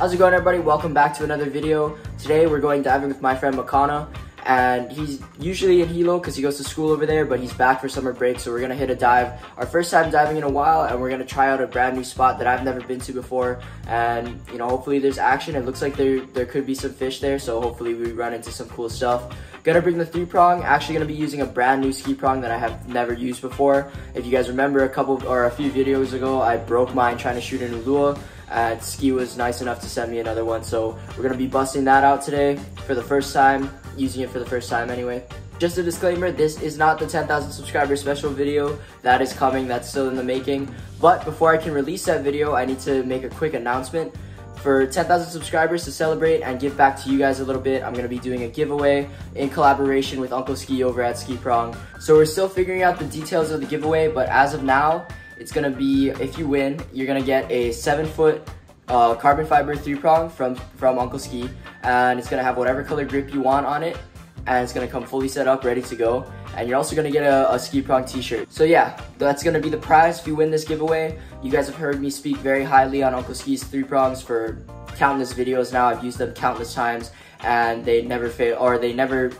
How's it going, everybody? Welcome back to another video. Today we're going diving with my friend Makana, and he's usually in Hilo because he goes to school over there, but he's back for summer break, so we're gonna hit a dive. Our first time diving in a while, and we're gonna try out a brand new spot that I've never been to before, and you know, hopefully there's action. It looks like there could be some fish there, so hopefully we run into some cool stuff. Gonna bring the 3-prong, actually gonna be using a brand new Skeeprong that I have never used before. If you guys remember a few videos ago, I broke mine trying to shoot an ulua, and Ski was nice enough to send me another one, so we're gonna be busting that out today for the first time, using it for the first time anyway. Just a disclaimer, this is not the 10,000 subscriber special video. That is coming, that's still in the making. But before I can release that video, I need to make a quick announcement. For 10,000 subscribers, to celebrate and give back to you guys a little bit, I'm going to be doing a giveaway in collaboration with Uncle Ski over at Skeeprong. So we're still figuring out the details of the giveaway, but as of now, it's going to be, if you win, you're going to get a 7-foot carbon fiber 3-prong from Uncle Ski, and it's going to have whatever color grip you want on it, and it's going to come fully set up, ready to go. And you're also going to get a Skeeprong t-shirt. So yeah, that's going to be the prize if you win this giveaway. You guys have heard me speak very highly on Uncle Ski's 3-prongs for countless videos now. I've used them countless times, and they never fail, or they never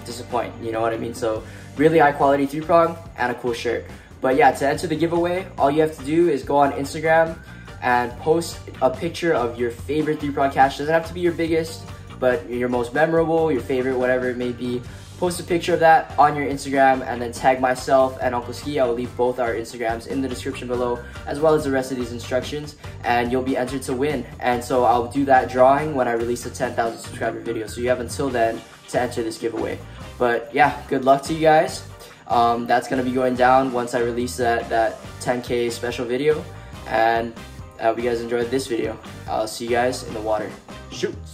disappoint, you know what I mean? So really high quality 3-prong and a cool shirt. But yeah, to enter the giveaway, all you have to do is go on Instagram and post a picture of your favorite 3-prong catch. Doesn't have to be your biggest, but your most memorable, your favorite, whatever it may be. Post a picture of that on your Instagram and then tag myself and Uncle Ski. I will leave both our Instagrams in the description below, as well as the rest of these instructions, and you'll be entered to win. And so I'll do that drawing when I release a 10,000 subscriber video. So you have until then to enter this giveaway. But yeah, good luck to you guys. That's gonna be going down once I release that 10K special video. And I hope you guys enjoyed this video. I'll see you guys in the water. Shoots!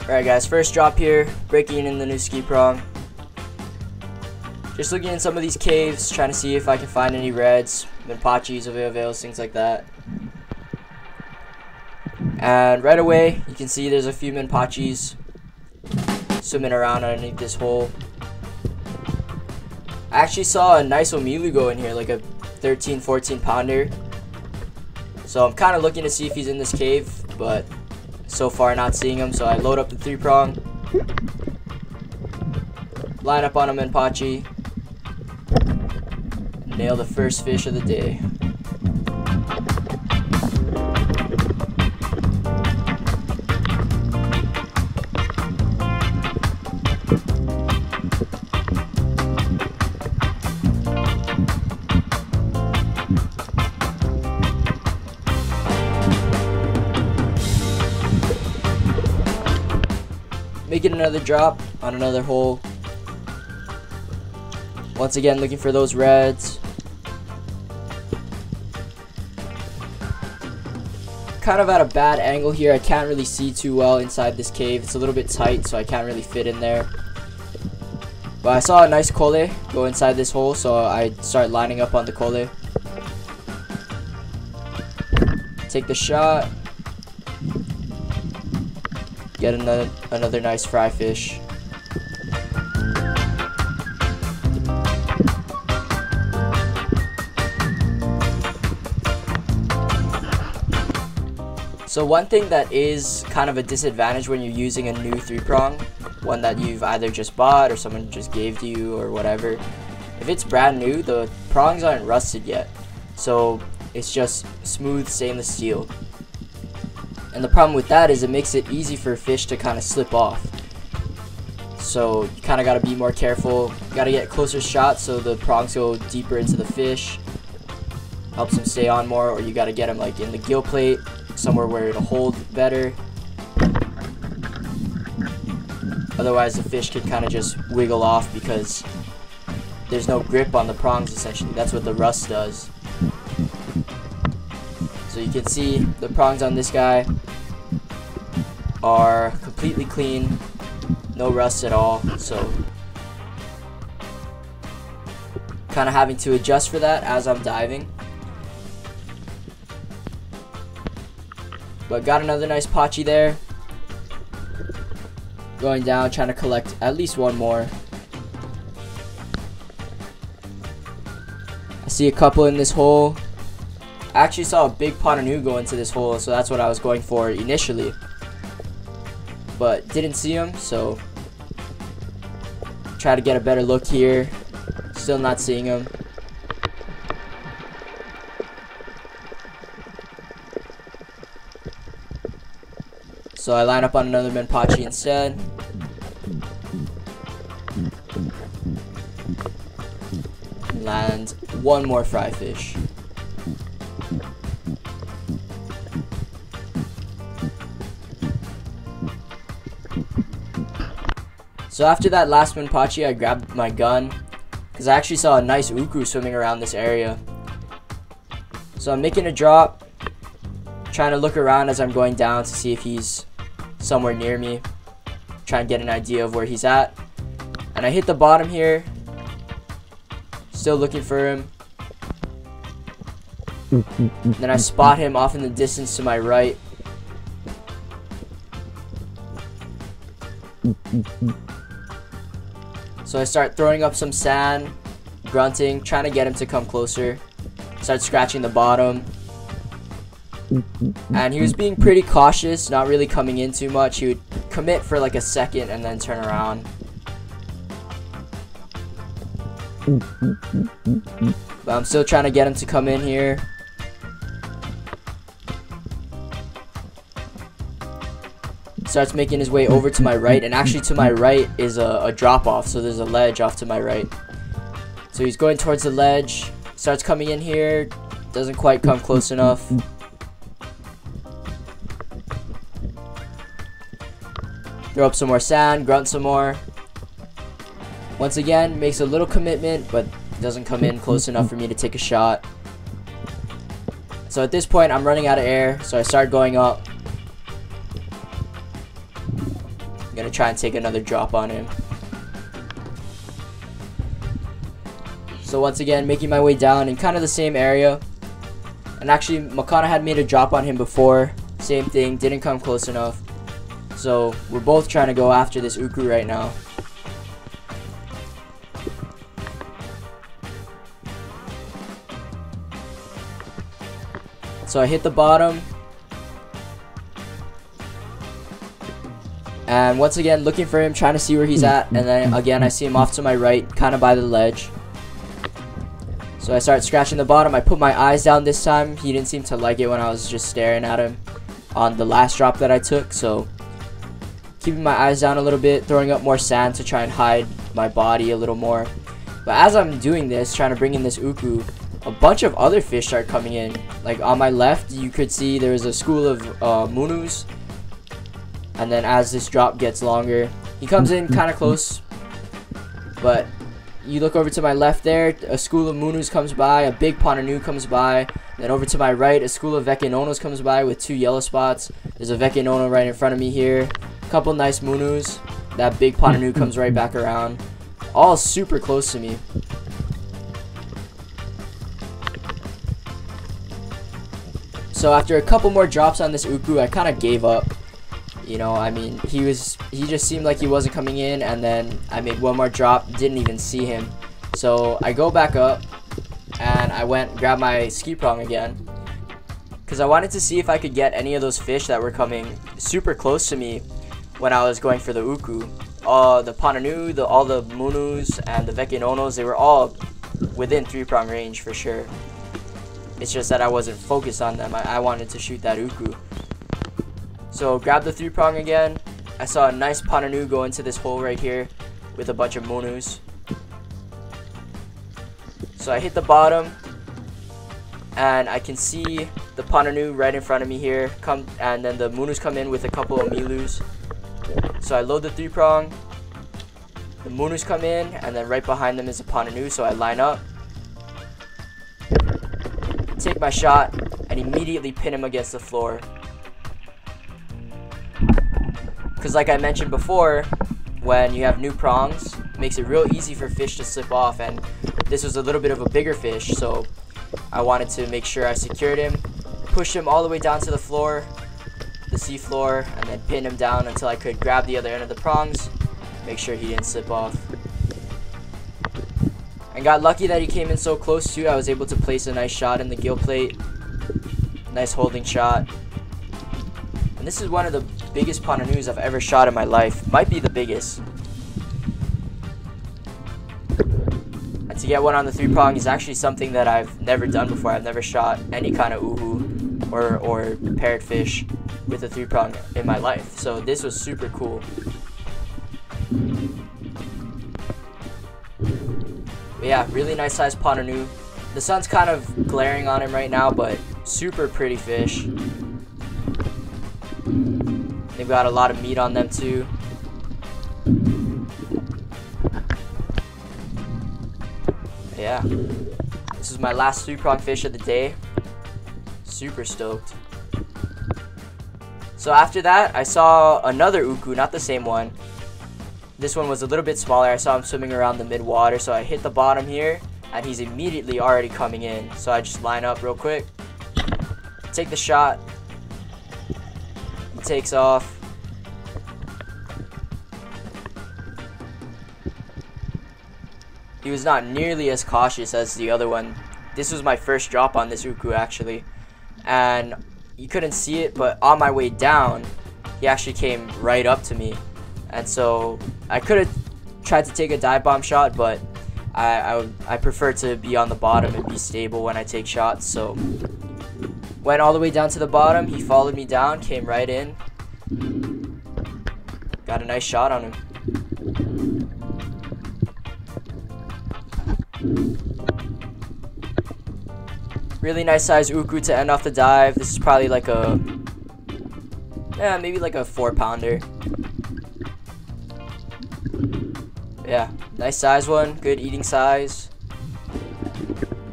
Alright guys, first drop here, breaking in the new Skeeprong. Just looking in some of these caves, trying to see if I can find any reds, minpachis, avails, things like that. And right away, you can see there's a few minpachis swimming around underneath this hole. I actually saw a nice omilugo in here, like a 13, 14 pounder. So I'm kind of looking to see if he's in this cave, but so far not seeing him, so I load up the 3-prong, line up on a minpachi, and nail the first fish of the day. Making another drop on another hole. Once again, looking for those reds. Kind of at a bad angle here. I can't really see too well inside this cave. It's a little bit tight, so I can't really fit in there. But I saw a nice kole go inside this hole, so I started lining up on the kole. Take the shot. Get another nice fry fish. So one thing that is kind of a disadvantage when you're using a new 3-prong, one that you've either just bought or someone just gave to you or whatever, if it's brand new, the prongs aren't rusted yet. So it's just smooth stainless steel. And the problem with that is it makes it easy for fish to kind of slip off. So you kind of got to be more careful. You got to get closer shots so the prongs go deeper into the fish. Helps them stay on more, or you got to get them like in the gill plate, somewhere where it'll hold better. Otherwise the fish can kind of just wiggle off because there's no grip on the prongs essentially. That's what the rust does. So you can see the prongs on this guy are completely clean. no rust at all, so kind of having to adjust for that as I'm diving. But got another nice potchy there. Going down, trying to collect at least one more. I see a couple in this hole. I actually saw a big Ponanu go into this hole, so that's what I was going for initially. But didn't see him, so try to get a better look here. Still not seeing him. So I line up on another Menpachi instead. Land one more fry fish. So after that last Menpachi, I grabbed my gun because I actually saw a nice Uku swimming around this area. So I'm making a drop, trying to look around as I'm going down to see if he's somewhere near me, trying to get an idea of where he's at. And I hit the bottom here, still looking for him. Then I spot him off in the distance to my right. So I start throwing up some sand, grunting, trying to get him to come closer. Start scratching the bottom. And he was being pretty cautious, not really coming in too much. He would commit for like a second and then turn around. But I'm still trying to get him to come in here. Starts making his way over to my right, and actually to my right is a drop off, so there's a ledge off to my right. So he's going towards the ledge, starts coming in here, doesn't quite come close enough. Throw up some more sand, grunt some more. Once again, makes a little commitment, but doesn't come in close enough for me to take a shot. So at this point, I'm running out of air, so I start going up. I'm gonna try and take another drop on him. So once again, making my way down in kind of the same area. And actually, Makana had made a drop on him before. Same thing, didn't come close enough. So we're both trying to go after this Uku right now. So I hit the bottom. And once again, looking for him, trying to see where he's at. And then again, I see him off to my right, kind of by the ledge. So I start scratching the bottom. I put my eyes down this time. He didn't seem to like it when I was just staring at him on the last drop that I took. So keeping my eyes down a little bit, throwing up more sand to try and hide my body a little more. But as I'm doing this, trying to bring in this Uku, a bunch of other fish start coming in. Like on my left, you could see there was a school of Munus. And then as this drop gets longer, he comes in kind of close. But you look over to my left there, a school of Munus comes by, a big Ponanu comes by. Then over to my right, a school of Vekenonos comes by with 2 yellow spots. There's a Vekenono right in front of me here. A couple nice Munus. That big Ponanu comes right back around. All super close to me. So after a couple more drops on this Uku, I kind of gave up. You know, I mean, he just seemed like he wasn't coming in, and then I made one more drop, didn't even see him. So I go back up, and I went and grabbed my Skeeprong again, because I wanted to see if I could get any of those fish that were coming super close to me when I was going for the Uku. The Ponanu, all the Munus, and the Vekenonos, they were all within 3-prong range for sure. It's just that I wasn't focused on them. I wanted to shoot that Uku. So grab the 3-prong again. I saw a nice Ponanu go into this hole right here with a bunch of Munus. So I hit the bottom, and I can see the Ponanu right in front of me here. And then the Munus come in with a couple of Milus. So I load the 3-prong. The Munus come in, and then right behind them is a Ponanu. So I line up, take my shot, and immediately pin him against the floor. Because like I mentioned before, when you have new prongs, it makes it real easy for fish to slip off, and this was a little bit of a bigger fish, so I wanted to make sure I secured him, pushed him all the way down to the floor, the sea floor, and then pin him down until I could grab the other end of the prongs, make sure he didn't slip off. And got lucky that he came in so close too. I was able to place a nice shot in the gill plate, nice holding shot. And this is one of the biggest pontoons I've ever shot in my life, might be the biggest. And to get one on the 3-prong is actually something that I've never done before. I've never shot any kind of uhu or parrotfish with a 3-prong in my life, so this was super cool. But yeah, really nice sized pontoon. The sun's kind of glaring on him right now, but super pretty fish. They've got a lot of meat on them too. Yeah, this is my last 3-prong fish of the day. Super stoked. So after that, I saw another uku, not the same one. This one was a little bit smaller. I saw him swimming around the mid-water, so I hit the bottom here, and he's immediately already coming in. So I just line up real quick, take the shot, he takes off. He was not nearly as cautious as the other one. This was my first drop on this uku actually, and you couldn't see it, but on my way down, he actually came right up to me. And so I could have tried to take a dive bomb shot, but I prefer to be on the bottom and be stable when I take shots. So went all the way down to the bottom. He followed me down, came right in. Got a nice shot on him. Really nice size uku to end off the dive. This is probably like a, yeah, maybe like a 4-pounder. Yeah, nice size one, good eating size.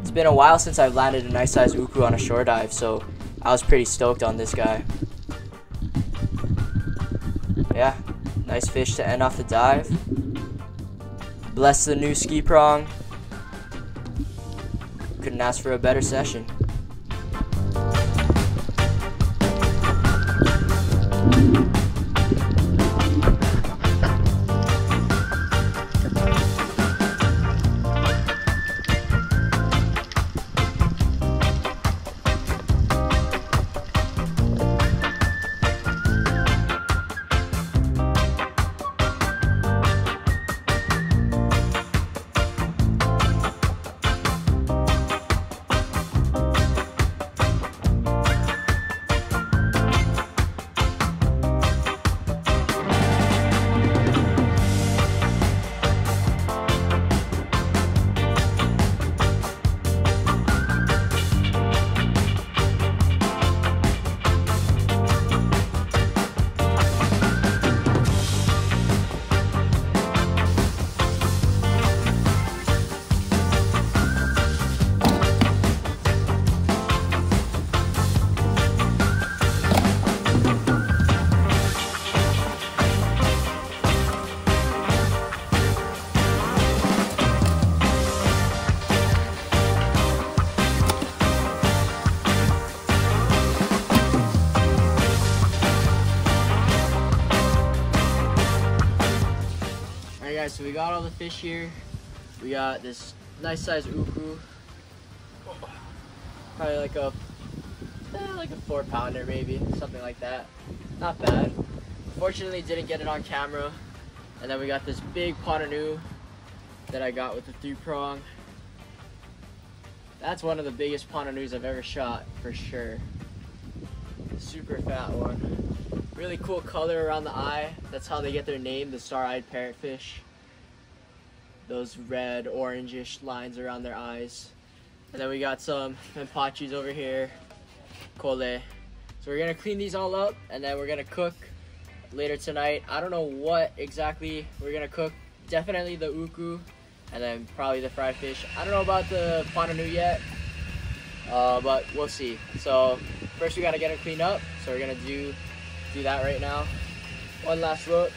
It's been a while since I've landed a nice size uku on a shore dive, so I was pretty stoked on this guy. Yeah, nice fish to end off the dive. Bless the new Skeeprong. Couldn't ask for a better session. Alright guys, so we got all the fish here. We got this nice size uku. Probably like a 4-pounder maybe, something like that. Not bad. Fortunately didn't get it on camera. And then we got this big pontoon that I got with the 3-prong. That's one of the biggest pontoons I've ever shot, for sure. Super fat one. Really cool color around the eye. That's how they get their name, the star-eyed parrotfish. Those red, orangish lines around their eyes. And then we got some Menpachis over here. Cole. So we're gonna clean these all up and then we're gonna cook later tonight. I don't know what exactly we're gonna cook. Definitely the uku and then probably the fried fish. I don't know about the pontoon yet, but we'll see. So first we gotta get it cleaned up. So we're gonna do that right now. One last look.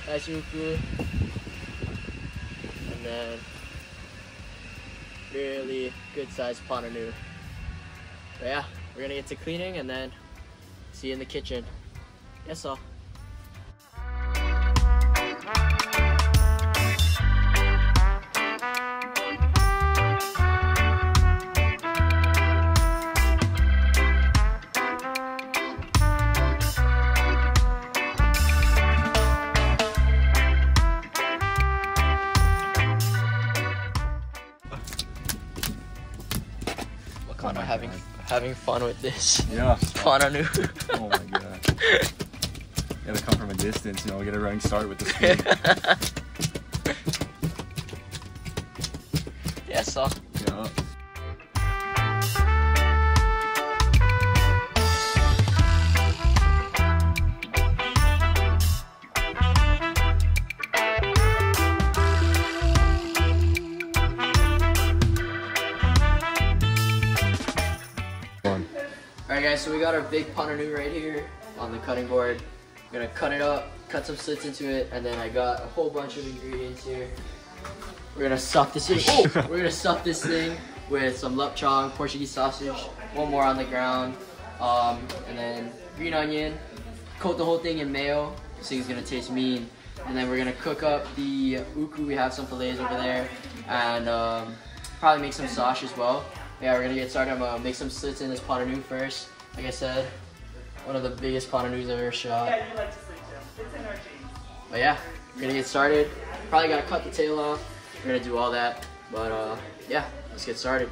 Nice uku. And then really good sized pananu. But yeah, we're gonna get to cleaning and then see you in the kitchen. Yes, all. Makana having fun with this. Yeah. Pananu. Oh my god. Gotta come from a distance, you know, get a running start with the speed. Yes, all. Yeah. Alright guys, so we got our big pananu right here on the cutting board. I'm gonna cut it up, cut some slits into it, and then I got a whole bunch of ingredients here. We're gonna stuff this in. Oh, we're gonna stuff this thing with some lupchong, Portuguese sausage, one more on the ground, and then green onion. Coat the whole thing in mayo. This thing's gonna taste mean. And then we're gonna cook up the uku. We have some fillets over there, and probably make some sauce as well. Yeah, we're gonna get started. I'm gonna make some slits in this pananu first. Like I said, one of the biggest pananus I've ever shot. Yeah, you like to sleep too. It's in our jeans. But yeah, we're gonna get started. Probably gotta cut the tail off. We're gonna do all that. But yeah, let's get started.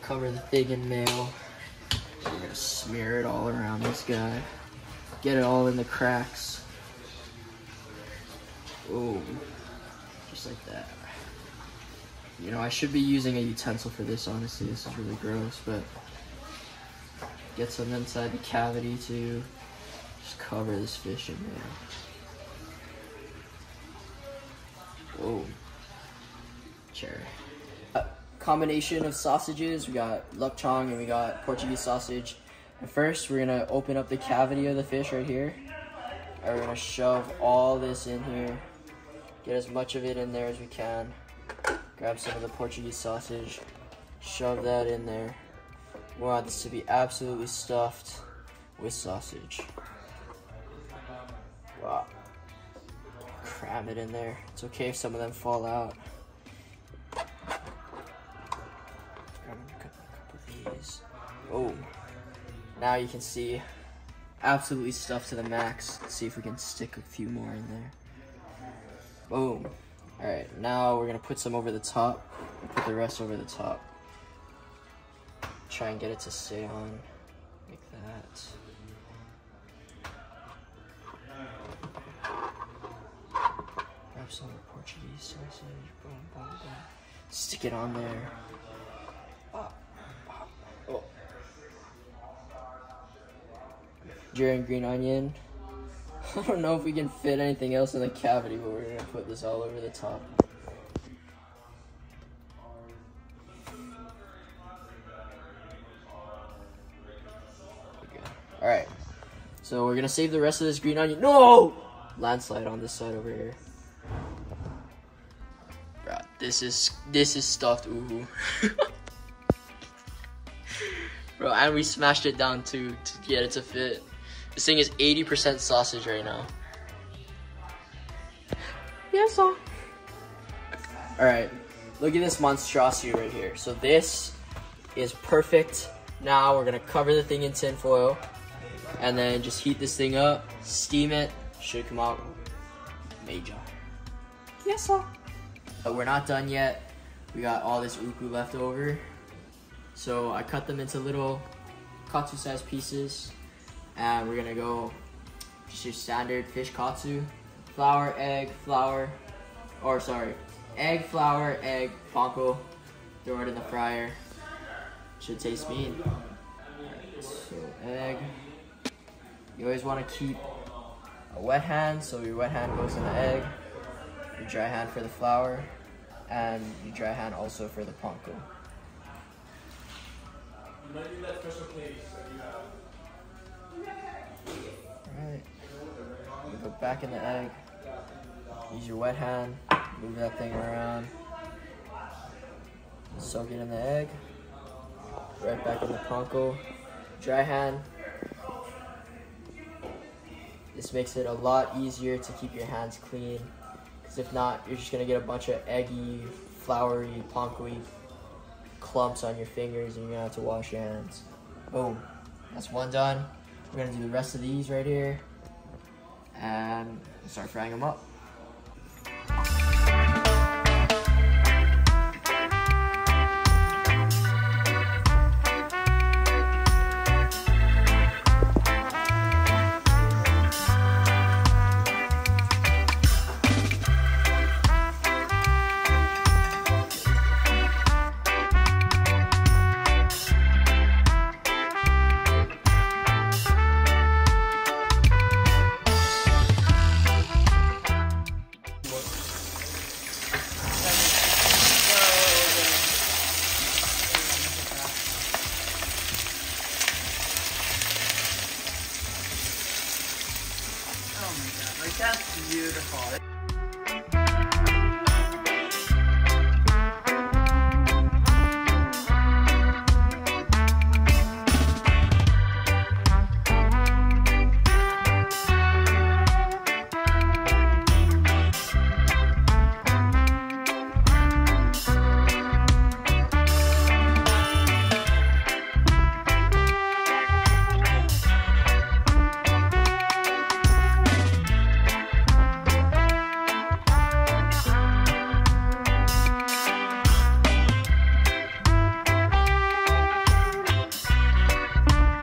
Cover the thing in mayo. We're gonna smear it all around this guy. Get it all in the cracks. Boom. Just like that. You know, I should be using a utensil for this, honestly. This is really gross, but get some inside the cavity to just cover this fish in mayo. Whoa. Cherry. Combination of sausages. We got lupchong and we got Portuguese sausage. And first, we're gonna open up the cavity of the fish right here. And we're gonna shove all this in here. Get as much of it in there as we can. Grab some of the Portuguese sausage. Shove that in there. We want this to be absolutely stuffed with sausage. Wow. Cram it in there. It's okay if some of them fall out. Boom. Now you can see absolutely stuffed to the max. Let's see if we can stick a few more in there. Boom. Alright, now we're gonna put some over the top and put the rest over the top. Try and get it to stay on like that. Grab some Portuguese sausage. Boom, boom, boom. Stick it on there. Oh. During green onion. I don't know if we can fit anything else in the cavity, but we're gonna put this all over the top. Alright. So we're gonna save the rest of this green onion. No! Landslide on this side over here. Bro, this is stuffed uhu. Bro, and we smashed it down too to get it to fit. This thing is 80% sausage right now. Yeah, so. Alright, look at this monstrosity right here. So this is perfect Now we're gonna cover the thing in tin foil and then just heat this thing up, steam it. Should come out major. Yes, sir. But we're not done yet. We got all this uku left over. So I cut them into little katsu sized pieces. And we're gonna go just your standard fish katsu. Flour, egg, egg, flour, egg, panko. Throw it in the fryer. Should taste mean. So egg. You always want to keep a wet hand, so your wet hand goes in the egg, your dry hand for the flour, and your dry hand also for the panko. Alright, you go back in the egg, use your wet hand, move that thing around, soak it in the egg, right back in the panko, dry hand. This makes it a lot easier to keep your hands clean, because if not, you're just gonna get a bunch of eggy, floury, panko-y clumps on your fingers and you're gonna have to wash your hands. Boom, that's one done. We're gonna do the rest of these right here and start frying them up. That's beautiful.